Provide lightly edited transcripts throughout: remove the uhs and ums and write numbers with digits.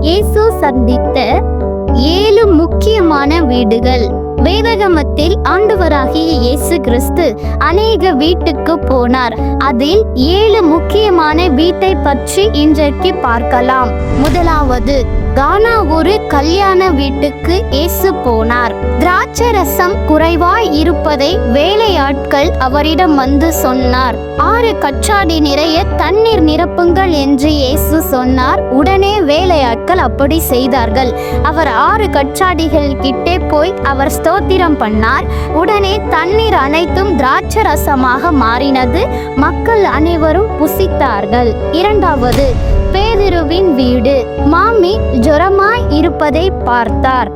இயேசு சந்தித்த 7 முக்கியமான வீடுகள். வேதாகமத்தில் ஆண்டவராகிய இயேசு கிறிஸ்து அநேக வீட்டுக்கு போனார். அதில் 7 முக்கியமான வீட்டை பற்றி இன்றைக்கு பார்க்கலாம். முதலாவது, கானா ஒரு கல்யாண வீட்டுக்கு இயேசு போனார். திராட்சரசம் குறைவாய் இருப்பதை வேலையாட்கள் அவரிடம் வந்து சொன்னார். 6 கச்சாடி நிறைய தண்ணீர் நிரப்புங்கள் என்று இயேசு சொன்னார். உடனே வேலையாட்கள் அப்படி செய்தார்கள். அவர் 6 கச்சாடிகள் கிட்டே போய் அவர் ஸ்தோத்திரம் பண்ணார். உடனே தண்ணீர் அனைத்தும் திராட்சரசமாக மாறினது. மக்கள் அனைவரும் புசித்தார்கள். இரண்டாவது, பேதுருவின் வீடு. மாமி ஜுரமாய் இருப்பதை பார்த்தார்.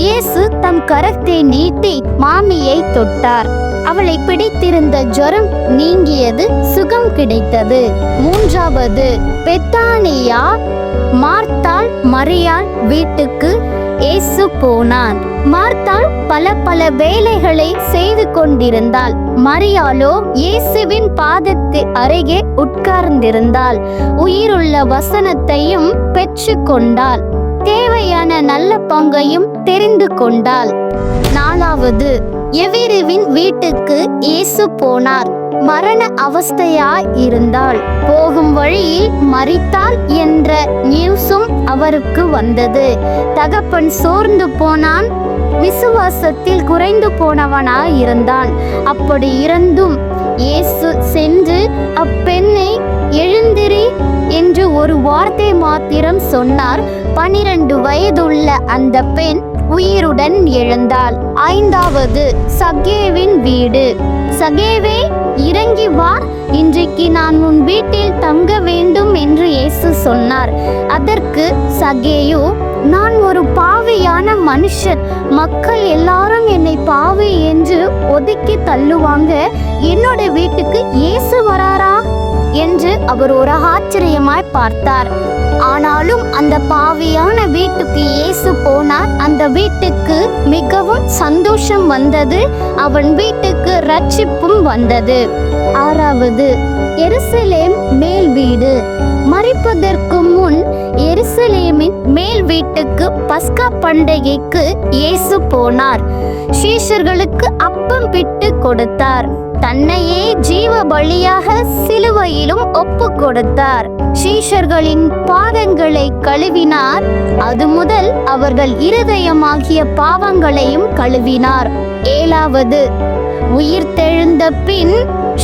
இயேசு தம் கரத்தை நீட்டி மாமியை தொட்டார். அவளை பிடித்திருந்த ஜுரம் நீங்கியது, சுகம் கிடைத்தது. மூன்றாவது, பெத்தானியா மார்த்தாள் மரியாள் வீட்டுக்கு இயேசு போனார். மார்த்தாள் பல வேலைகளை செய்து கொண்டிருந்தாள். மரியாளோ இயேசுவின் பாதத்து அருகே உட்கார்ந்திருந்தாள். உயிருள்ள வசனத்தையும் பெற்று கொண்டாள். தேவையான நல்ல பங்கையும் தெரிந்து கொண்டாள். நாலாவது, எவிருவின் வீட்டுக்கு இயேசு போனார். மரண அவஸ்தையாய் இருந்தாள். போகும் வழியில் மரித்தாள் என்ற நியூஸும் அவருக்கு வந்தது. தகப்பன் சோர்ந்து போனான். விசுவாசத்தில் குறைந்து போனவனாய் இருந்தான். அப்படி இருந்தும் இயேசு சென்று அப்பெண்ணை எழுந்திரி என்று ஒரு வார்த்தை மாத்திரம் சொன்னார். 12 வயதுள்ள அந்த பெண் உயிருடன் எழுந்தாள். ஐந்தாவது, சகேவின் வீடு. சகேவே, இறங்கி வா, இன்றைக்கு நான் உன் வீட்டில் தங்க வேண்டும் என்று இயேசு சொன்னார். அதற்கு சகேயு, நான் ஒரு பாவியான மனுஷன். மக்கள் எல்லாரும் என்னை பாவி என்று ஒதுக்கி தள்ளுவாங்க. என்னோட வீட்டுக்கு இயேசு வராரா என்று அவர் ஒரு ஆச்சரியமாய் பார்த்தார். ஆனாலும் அந்த பாவியான வீட்டுக்கு இயேசு போனார். அந்த வீட்டுக்கு மிகவும் சந்தோஷம் வந்தது. அவன் வீட்டுக்கு ரட்சிப்பும் வந்தது. ஆறாவது, எருசலேம் மேல் வீடு. மரிப்பதற்கு முன் எருசலேமின் மேல் வீட்டுக்கு பஸ்கா பண்டிகைக்கு இயேசு போனார். சீஷர்களுக்கு அப்பம் பிட்டு கொடுத்தார். தன்னையே ஜீவ பலியாக சிலுவையிலும் ஒப்பு கொடுத்தார். சீஷர்களின் பாதங்களை கழுவினார். அது முதல் அவர்கள் இருதயமாகிய பாவங்களையும் கழுவினார். ஏழாவது, உயிர்த்தெழுந்த பின்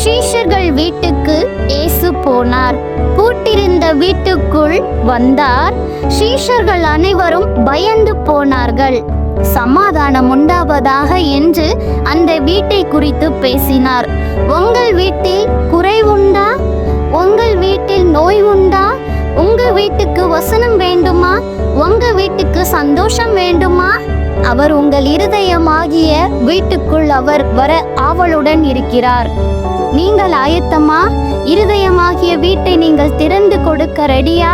சீஷர்கள் வீட்டுக்கு இயேசு போனார். பூட்டிருந்த வீட்டுக்குள் வந்தார். சீஷர்கள் அனைவரும் பயந்து போனார்கள். சமாதானம் உண்டாவதாக என்று அந்த வீட்டை குறித்து பேசினார். உங்கள் வீட்டில் குறைவுண்டா? உங்கள் வீட்டில் நோய் உண்டா? உங்க வீட்டுக்கு வசனம் வேண்டுமா? உங்க வீட்டுக்கு சந்தோஷம் வேண்டுமா? அவர் உங்கள் இருதயமாகிய வீட்டுக்குள் அவர் வர ஆவலுடன் இருக்கிறார். நீங்கள் ஆயத்தமா? இருதயமாகிய வீட்டை நீங்கள் திறந்து கொடுக்க ரெடியா?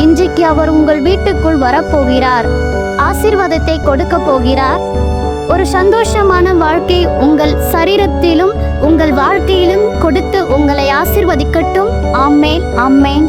இன்றைக்கு அவர் உங்கள் வீட்டுக்குள் வரப்போகிறார். ஆசீர்வாதத்தை கொடுக்க போகிறார். ஒரு சந்தோஷமான வாழ்க்கை உங்கள் சரீரத்திலும் உங்கள் வாழ்க்கையிலும் கொடுத்து உங்களை ஆசீர்வதிக்கட்டும். ஆமென், ஆமென்.